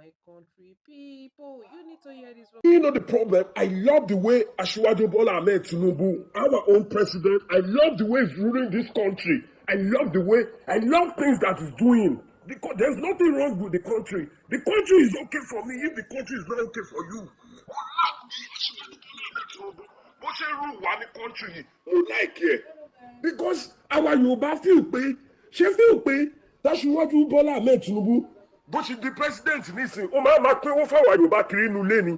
my country people. You need to hear this one. You know the problem? I love the way Asiwaju Bola Ahmed TINUBU, our own president, I love the way he's ruling this country. I love things that he's doing. Because there's nothing wrong with the country. The country is okay for me if the country is not okay for you. Bó ṣe rú wa ní country mo like it. Because our Yorùbá feel pé Asiwaju Bola Ahmed TINUBU bó ṣe di president nísìnyí ó máa pín owó fáwọn Yorùbá kiri inú ilé ni.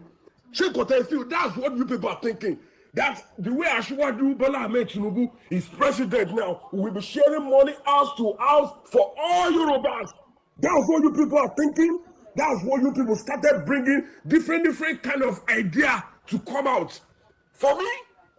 Ṣé kò tẹ́ feel that's what you people are thinking. That the way Asiwaju Bola Ahmed TINUBU is president now, we will be sharing money house to house for all Yorubas. That's what you people are thinking. That's what you people started bringing different kind of idea to come out. For me,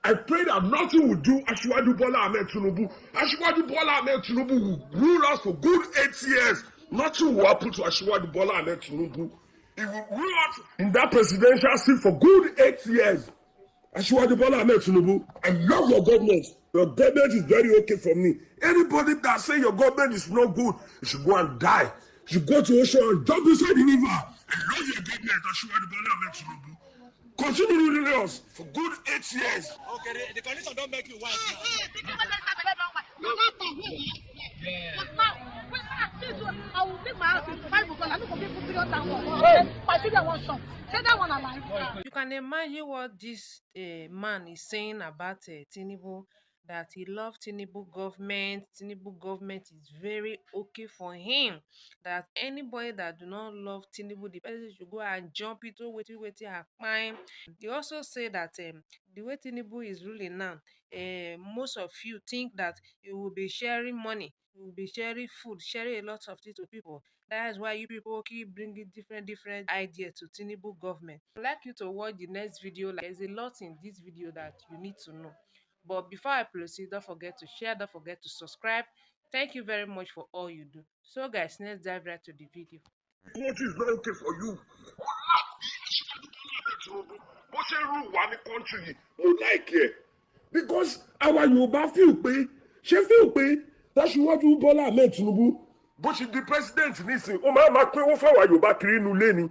I pray that nothing will do Asiwaju Bola Ahmed TINUBU. Asiwaju Bola Ahmed TINUBU will rule us for good 8 years. Nothing will happen to Asiwaju Bola Ahmed TINUBU. He will rule us in that presidential seat for good 8 years. Asiwaju Bola Ahmed TINUBU, I love your government. Your government is very okay for me. Anybody that say your government is not good, you should go and die. You should go to ocean and jump inside the river. I love your government, Asiwaju Bola Ahmed TINUBU. Continue ruling us for good 8 years. Okay, the condition don't make you wise now. I will make my house in 5 o'clock. I'm not going to put it on that one. I think I want some. Say that one alive. You can imagine what this man is saying about TINUBU, that he loves TINUBU government. TINUBU government is very okay for him. That anybody that do not love TINUBU, the person should go and jump it or wait and climb. He also say that the way TINUBU is ruling now, most of you think that you will be sharing money, you will be sharing food, sharing a lot of things to people. That is why you people keep bringing different ideas to TINUBU government. I'd like you to watch the next video. Like, there's a lot in this video that you need to know. But before I proceed, don't forget to share, don't forget to subscribe. Thank you very much for all you do. So guys, let's dive right to the video. The country is not okay for you. Bó ṣe rú wa ní country mo like it. Because our Yorùbá feel pé Asiwaju Bola Ahmed TINUBU bó ṣe di president nísìnyí ó máa pín owó fáwọn Yorùbá kiri inú ilé ni.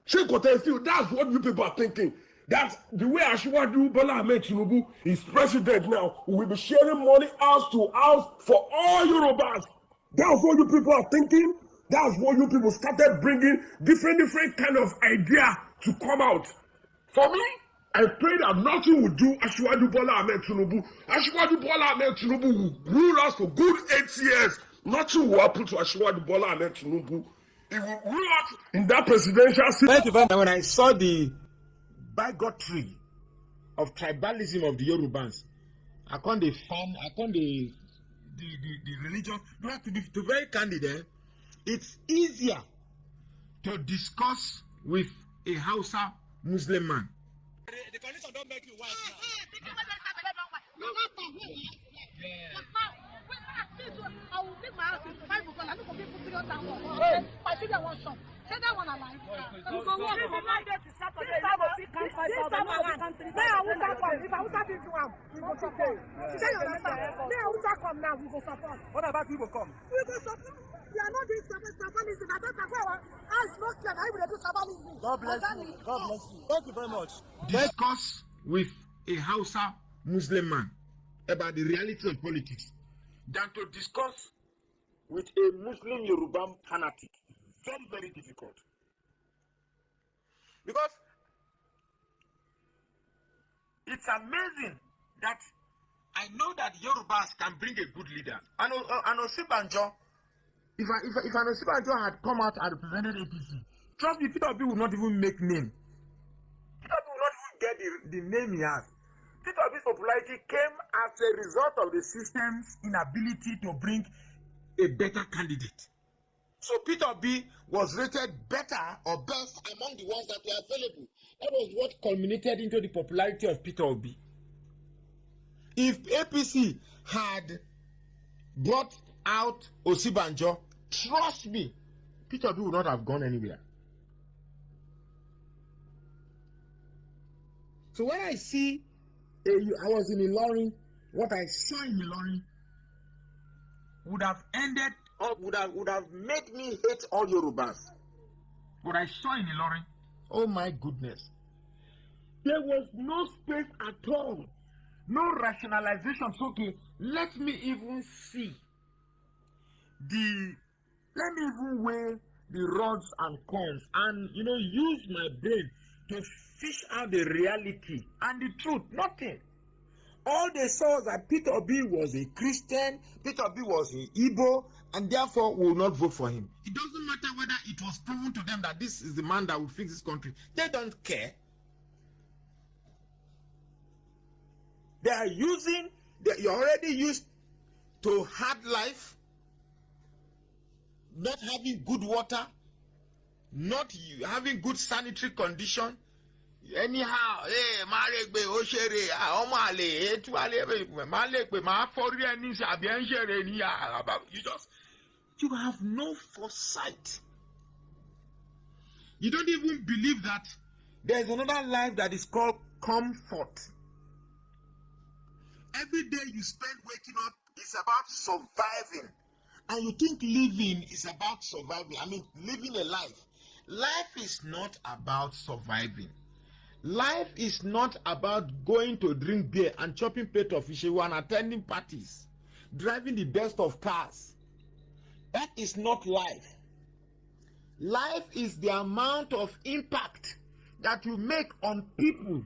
Ṣé kò tẹ́ feel that's what you people are thinking. That the way Asiwaju Bola Ahmed TINUBU is president now, we will be sharing money house to house for all Yorubas. That's what you people are thinking. That's what you people started bringing different kind of idea to come out. For me, I pray that nothing will do Asiwaju Bola Ahmed TINUBU. Asiwaju Bola Ahmed TINUBU will rule us for good 8 years. Nothing will happen to Asiwaju Bola Ahmed TINUBU. He will rule us in that presidential seat. Thank you very much. When I saw the bigotry of tribalism of the Yorubans, I can't define, the religion. You have to be very candid. It's easier to discuss with a Hausa Muslim man. The condition don't make you wise now. I will make my house in 5 o'clock. I'm not going to put it on that one. I think I want some. Say that one alive. You go walk from Monday to Saturday. If I will do one, we go support. Say you understand? May I will come now, we go support. What about people come? We go support. We are not doing tribalism. I don't know. It's not clear. I will do tribalism. God bless you. God bless you. Thank you very much. Discuss with a Hausa Muslim man about the reality of politics than to discuss with a Muslim Yoruba fanatic. Very difficult. Because it's amazing that I know that Yorubas can bring a good leader. And Osibanjo, if an Osibanjo had come out and represented APC, trust me, Peter Obi would not even make name. Peter Obi would not even get the name he has. Peter Obi's popularity came as a result of the system's inability to bring a better candidate. So Peter Obi was rated better or best among the ones that were available. That was what culminated into the popularity of Peter Obi. If APC had brought out Osibanjo, trust me, Peter Obi would not have gone anywhere. So when I see, I was in Ilorin, what I saw in Ilorin would have ended up, would have made me hate all Yorubas. But I saw in Ilorin, oh my goodness, there was no space at all, no rationalization. So, okay, let me even weigh the rods and cons, and use my brain to fish out the reality and the truth. Nothing. All they saw was that Peter Obi was a Christian, Peter Obi was an Igbo, and therefore will not vote for him. It doesn't matter whether it was proven to them that this is the man that will fix this country. They don't care. You're already used to hard life, not having good water, not having good sanitary condition. Anyhow, you have no foresight. You don't even believe that there's another life that is called comfort. Every day you spend waking up is about surviving, and you think living is about surviving. I mean, living a life. Life is not about surviving. Life is not about going to drink beer and chopping plate of fish and attending parties, driving the best of cars. That is not life. Life is the amount of impact that you make on people.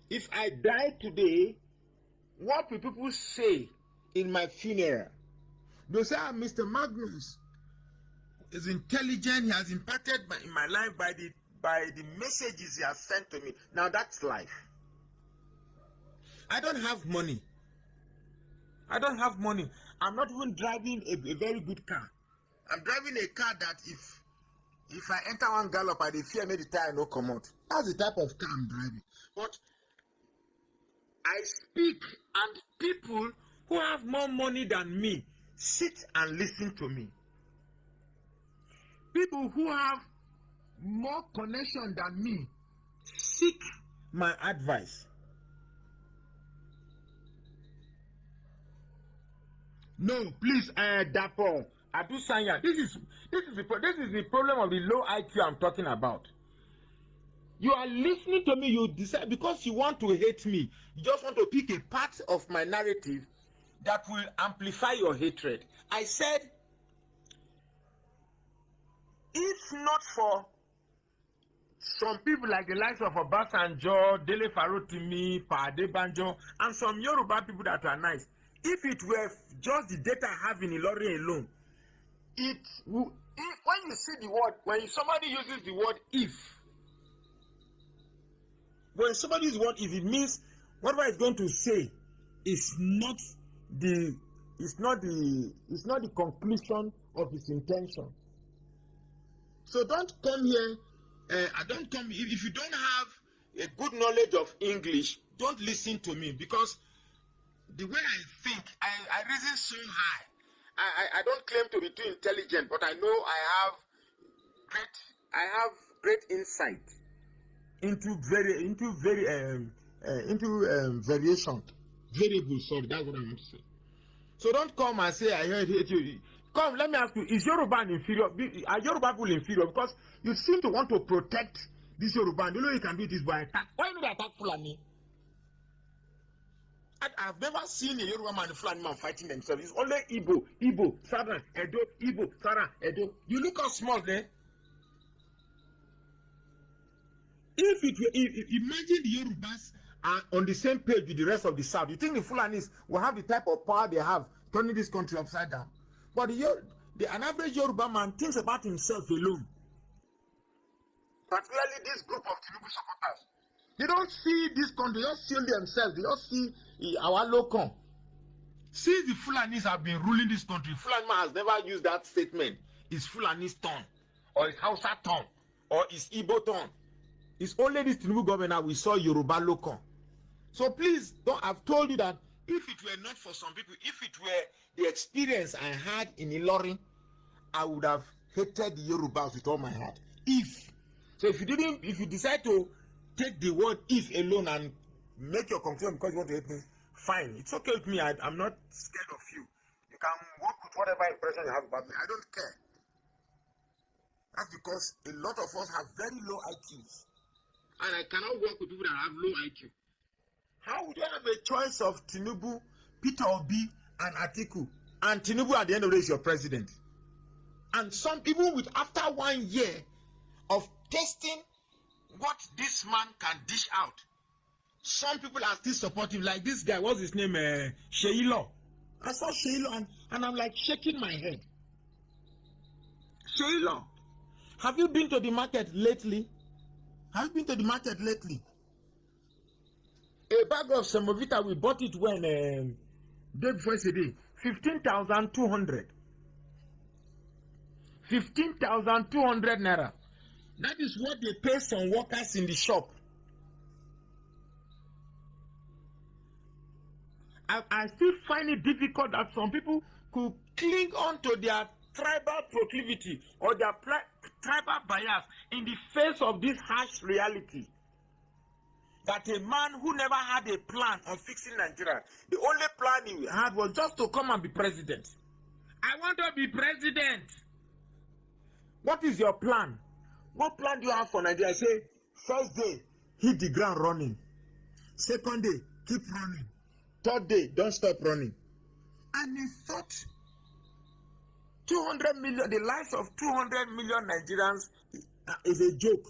If I die today, what will people say in my funeral? They'll say, Mr. Magnus is intelligent. He has impacted in my life by the messages he has sent to me. Now that's life. I don't have money. I'm not even driving a very good car. I'm driving a car that if I enter one gallop, I fear maybe the tire no come out. That's the type of car I'm driving. But I speak, and people who have more money than me sit and listen to me. People who have more connection than me seek my advice. No, please, Dapo, Adu Sanya. This is the problem of the low IQ I'm talking about. You are listening to me, you decide because you want to hate me. You just want to pick a part of my narrative that will amplify your hatred. I said, if not for some people like the likes of Obasanjo, Dele Farotimi, Pade Banjo, and some Yoruba people that are nice, if it were just the data I have in Ilorin alone, when you see the word, when somebody uses the word if, when somebody uses the word if, it means whatever it's going to say is not the conclusion of his intention. So don't come here. If you don't have a good knowledge of English, don't listen to me, because the way I think, I reason so high. I don't claim to be too intelligent, but I know I have great insight into variation variables. Sorry, that's what I want to say. So don't come and say I heard you. Come, let me ask you: is Yoruba inferior? Are Yoruba people inferior? Because you seem to want to protect this Yoruba. You know you can do this by attack. Why do they attack Fulani? I've never seen a Yoruba man and a Fulani man fighting themselves. It's only Igbo, Southern, Edo, Igbo, Southern, Edo. You look how small there. Imagine the Yorubas are on the same page with the rest of the South. You think the Fulanis will have the type of power they have, turning this country upside down? But an average Yoruba man thinks about himself alone. Particularly this group of TINUBU supporters. They don't see this country, they just see themselves. They just see our local. Since the Fulanis have been ruling this country, Fulani man has never used that statement. It's Fulani's turn, or it's Hausa turn, or it's Igbo turn. It's only this TINUBU government we saw Yoruba local. So please, I've told you that if it were not for some people, if it were the experience I had in Ilorin, I would have hated the Yorubas with all my heart. If you decide to take the word if alone and make your conclusion because you want to hate me, fine. It's okay with me. I'm not scared of you. You can work with whatever impression you have about me. I don't care. That's because a lot of us have very low IQs. And I cannot work with people that have low IQ. How would you have a choice of TINUBU, Peter Obi, and Atiku? And TINUBU at the end of the day is your president. And some people with after 1 year of testing what this man can dish out, some people are still supportive. Like this guy, what's his name? Sheilo. I saw Sheilo and I'm like shaking my head. Sheilo, have you been to the market lately? Have you been to the market lately? A bag of Semovita, we bought it when day before yesterday, 15,200. 15,200 naira. That is what they pay some workers in the shop. I still find it difficult that some people could cling on to their tribal proclivity or their tribal bias in the face of this harsh reality. That a man who never had a plan on fixing Nigeria, the only plan he had was just to come and be president. I want to be president. What is your plan? What plan do you have for Nigeria? I say, first day, hit the ground running. Second day, keep running. Third day, don't stop running. And he thought 200 million, the lives of 200 million Nigerians is a joke.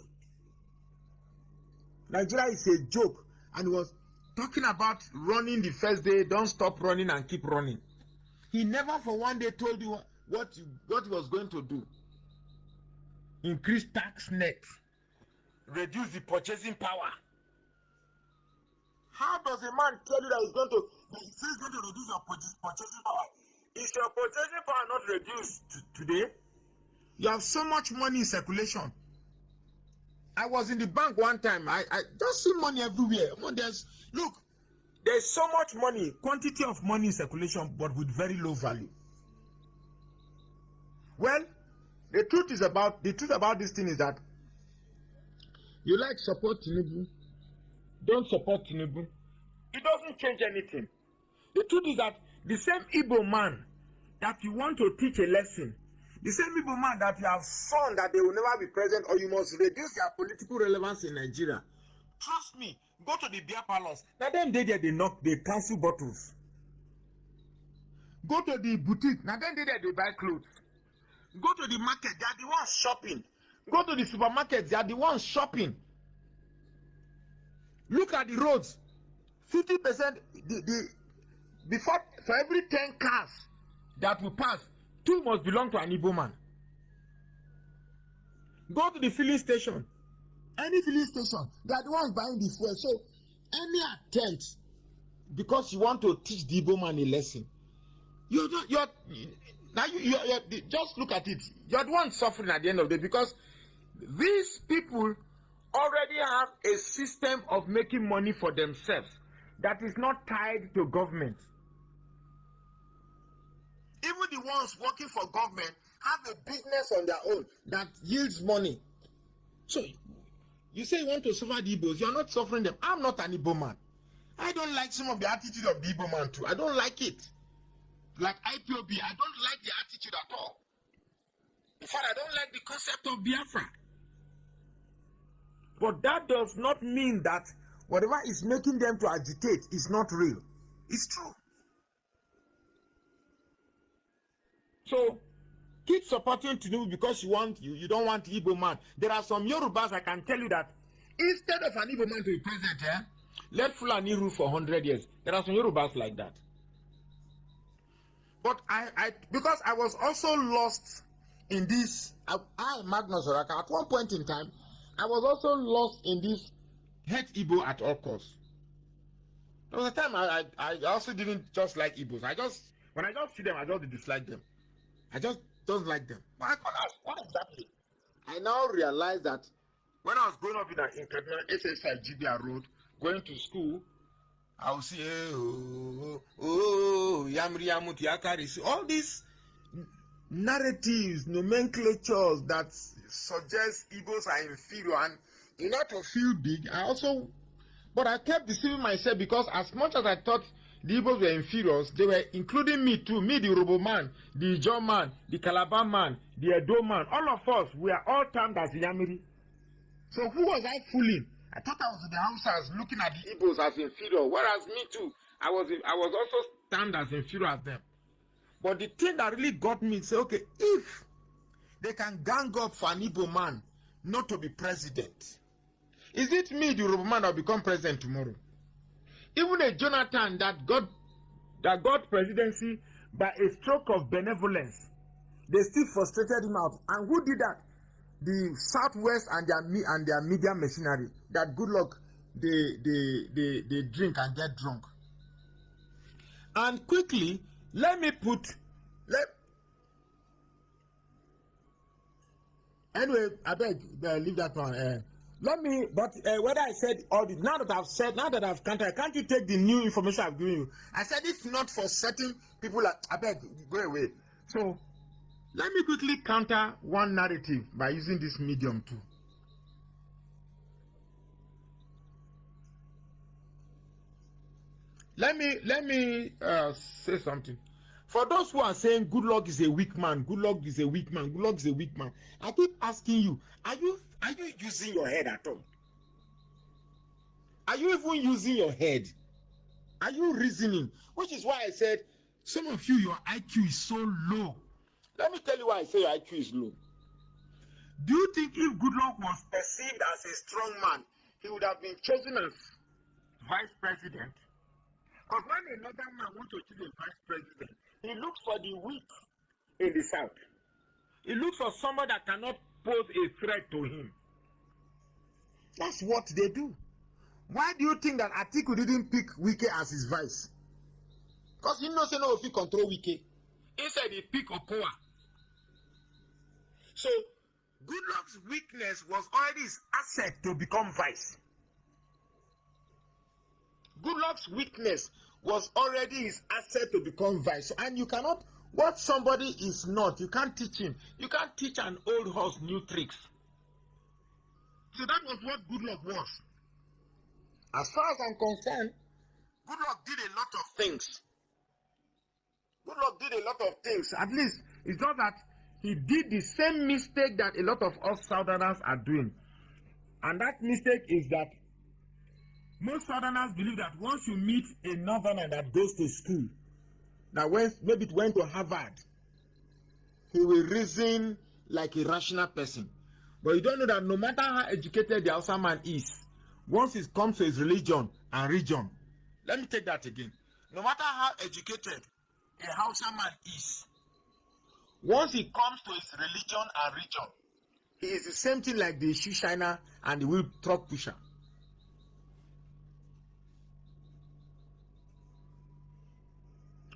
Nigeria is a joke. And he was talking about running the first day, don't stop running and keep running. He never for one day told you what he was going to do. Increase tax net. Reduce the purchasing power. How does a man tell you that he's going to reduce your purchasing power? Is your purchasing power not reduced today? You have so much money in circulation. I was in the bank one time. I just see money everywhere. There's so much money, quantity of money in circulation, but with very low value. Well, the truth about this thing is that you like support TINUBU, don't support TINUBU. It doesn't change anything. The truth is that the same Igbo man that you want to teach a lesson, the same Igbo man that you have shown that they will never be present or you must reduce their political relevance in Nigeria. Trust me, go to the beer palace. Now them they cancel bottles. Go to the boutique. Now them they buy clothes. Go to the market, they are the ones shopping. Go to the supermarket, they are the ones shopping. Look at the roads. 50% before for every 10 cars that will pass, 2 must belong to an Igbo man. Go to the filling station. Any filling station, they are the ones buying the fuel. So any attempt, because you want to teach the Igbo man a lesson, you just look at it. You're the one suffering at the end of the day because these people already have a system of making money for themselves that is not tied to government. Even the ones working for government have a business on their own that yields money. So you say you want to suffer the Igbos, you're not suffering them. I'm not an Igbo man. I don't like some of the attitude of the Igbo man too. I don't like it. Like IPOB, I don't like the attitude at all. In fact, I don't like the concept of Biafra. But that does not mean that whatever is making them to agitate is not real. It's true. So keep supporting TINUBU because you don't want Igbo man. There are some Yorubas, I can tell you that instead of an Igbo man to be president, let Fulani rule for 100 years. There are some Yorubas like that. But because I was also lost in this, Magnus Oraka, at one point in time, I was also lost in this hate Igbo at all costs. There was a time I also didn't just like Igbos. When I just see them, I just dislike them. I just don't like them. But I could ask, what exactly? I now realize that when I was growing up in Kaduna, SSI GBR Road, going to school, I would see, Yamri Yamuti Akari, all these narratives, nomenclatures that suggest Igbos are inferior, and in order to feel big, but I kept deceiving myself because as much as I thought the Igbos were inferiors, they were including me too, me the Yoruba man, the Ijaw man, the Calabar man, the Edo man, all of us, we are all termed as Yamiri. So who was I fooling? I thought I was in the houses looking at the Igbos as inferior, whereas me too, I was also termed as inferior as them. But the thing that really got me is, okay, if they can gang up for an Igbo man not to be president, is it me, the Yoruba man, that will become president tomorrow? Even a Jonathan that got presidency by a stroke of benevolence, they still frustrated him out. And who did that? The Southwest and their media machinery. That good luck, they drink and get drunk. And quickly, anyway, I beg, leave that one. Whether I said all this, now that I've counted, can't you take the new information I've given you? I said it's not for certain people. I beg, go away. So, let me quickly counter one narrative by using this medium too. Let me say something. For those who are saying Goodluck is a weak man, Goodluck is a weak man, Goodluck is a weak man, I keep asking you, are you using your head at all? Are you even using your head? Are you reasoning? Which is why I said, some of you, your IQ is so low. Let me tell you why I say your IQ is low. Do you think if Goodluck was perceived as a strong man, he would have been chosen as vice president? Because when another man wants to choose a vice president, he looks for the weak in the South. He looks for someone that cannot pose a threat to him. That's what they do. Why do you think that Atiku didn't pick Wike as his vice? Because he knows if he control Wike. Instead, he picked Okowa. So, Goodluck's weakness was already his asset to become vice. Goodluck's weakness was already his asset to become vice. And you cannot, what somebody is not, you can't teach him. You can't teach an old horse new tricks. So that was what Goodluck was. As far as I'm concerned, Goodluck did a lot of things. Goodluck did a lot of things. At least, it's not that he did the same mistake that a lot of us Southerners are doing. And that mistake is that most Southerners believe that once you meet a Northerner that goes to school, that maybe went to Harvard, he will reason like a rational person. But you don't know that no matter how educated the Hausa man is, once it comes to his religion and region, let me take that again. No matter how educated a Hausa man is, once he comes to his religion and region, he is the same thing like the shoe shiner and the wheel truck pusher.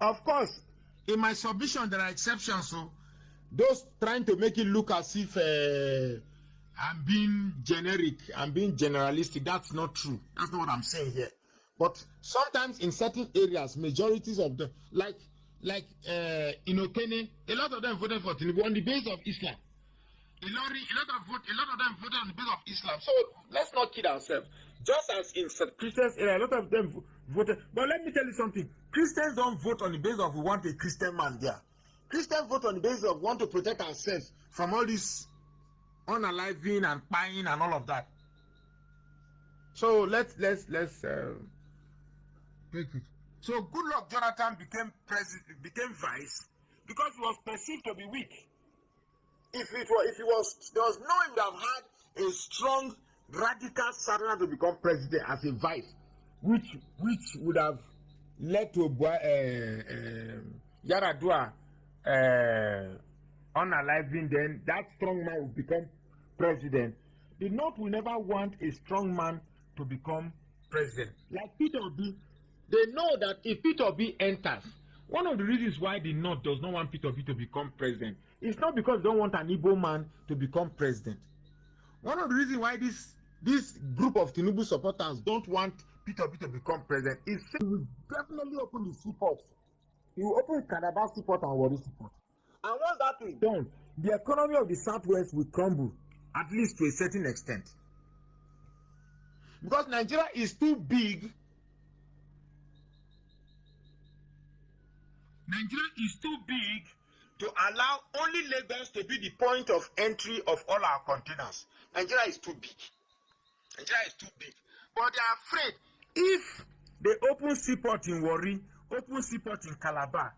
Of course, in my submission, there are exceptions. So, those trying to make it look as if I'm being generic, I'm being generalistic, that's not true. That's not what I'm saying here. But sometimes in certain areas, majorities of them, like in Okene, a lot of them voted for TINUBU on the basis of Islam. A lot of them voted on the basis of Islam. So let's not kid ourselves. Just as in Christians area, a lot of them voted. But let me tell you something. Christians don't vote on the basis of we want a Christian man there. Christians vote on the basis of want to protect ourselves from all this unaliving and buying and all of that. So let's take it. So Goodluck Jonathan became vice because he was perceived to be weak. If there was no way he would have had a strong radical Southerner to become president as a vice, which would have led to Yaradua unaliving, then that strong man would become president. The North will never want a strong man to become president. Like Peter Obi, they know that if Peter Obi enters, one of the reasons why the North does not want Peter Obi to become president is not because they don't want an Igbo man to become president. One of the reasons why this group of TINUBU supporters don't want Peter Obi to become president is he will definitely open the seaports. He will open Calabar seaport and Warri seaport. And once that is done, the economy of the Southwest will crumble, at least to a certain extent. Because Nigeria is too big Nigeria is too big to allow only Lagos to be the point of entry of all our containers. Nigeria is too big. Nigeria is too big. But they are afraid if they open seaport in Warri, open seaport in Calabar,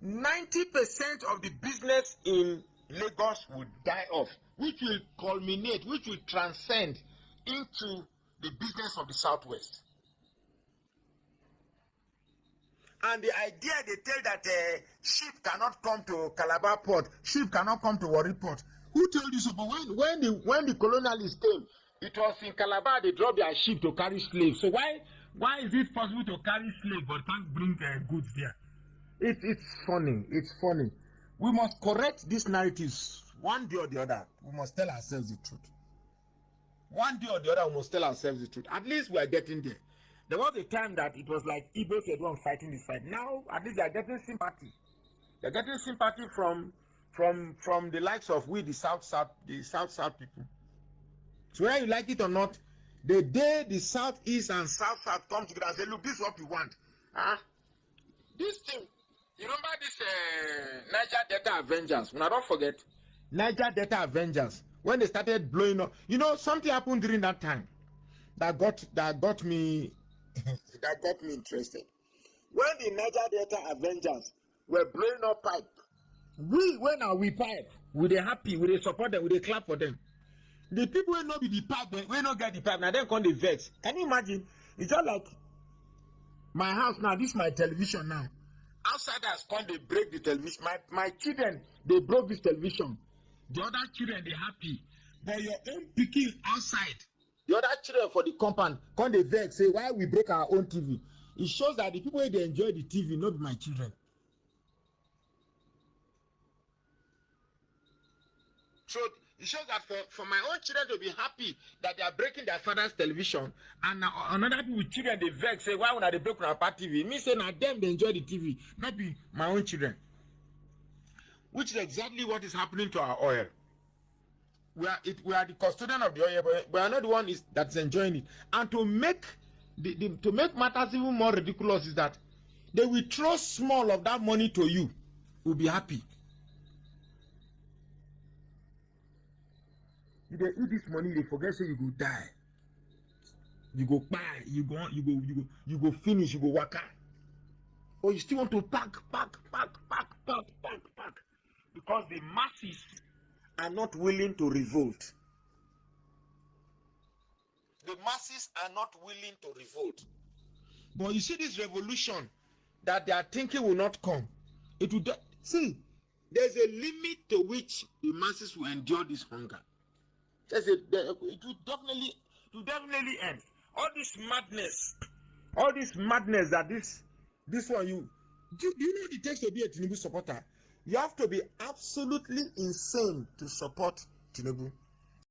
90% of the business in Lagos would die off, which will culminate, which will transcend into the business of the Southwest. And the idea they tell that ship cannot come to Calabar port, ship cannot come to Warri port. Who told you so? But when the colonialists came, it was in Calabar they dropped their ship to carry slaves. So why is it possible to carry slaves but can't bring goods there? It's funny. It's funny. We must correct these narratives one day or the other. We must tell ourselves the truth. One day or the other, we must tell ourselves the truth. At least we are getting there. There was a time that it was like Igbos were the one fighting this fight. Now, at least they are getting sympathy. They're getting sympathy from the likes of we, the South people. So whether you like it or not, the day the Southeast and South come together and say, look, this is what we want. This thing, you remember this Niger Delta Avengers? When I don't forget, Niger Delta Avengers, when they started blowing up, you know, something happened during that time that got me that got me interested. When the Niger Delta Avengers were blowing up pipe, we pipe, we they happy, we they support them, we they clap for them. The people will not be the pipe, we not get the pipe, now then come the vex. Can you imagine? It's just like my house now, this is my television now. Outsiders come, they break the television. My children, they broke this television. The other children, they happy. But your own picking outside, the other children for the compound, come they vex, say, why we break our own TV? It shows that the people they enjoy the TV, not my children. So it shows that for my own children to be happy that they are breaking their father's television, and another people with children they vex, say, why would they break our TV? It means say now them they enjoy the TV, not be my own children. Which is exactly what is happening to our oil. We are the custodian of the oil, but we are not the one that's enjoying it. And to make matters even more ridiculous is that they will throw small of that money to you. Will be happy. If they eat this money, they forget say you go die. You go buy, you go finish, you go work out. Or you still want to pack. Because the masses are not willing to revolt. The masses are not willing to revolt. But you see this revolution that they are thinking will not come. It will see, there's a limit to which the masses will endure this hunger. It will definitely end. All this madness that this one do you know what it takes to be a TINUBU supporter? You have to be absolutely insane to support TINUBU.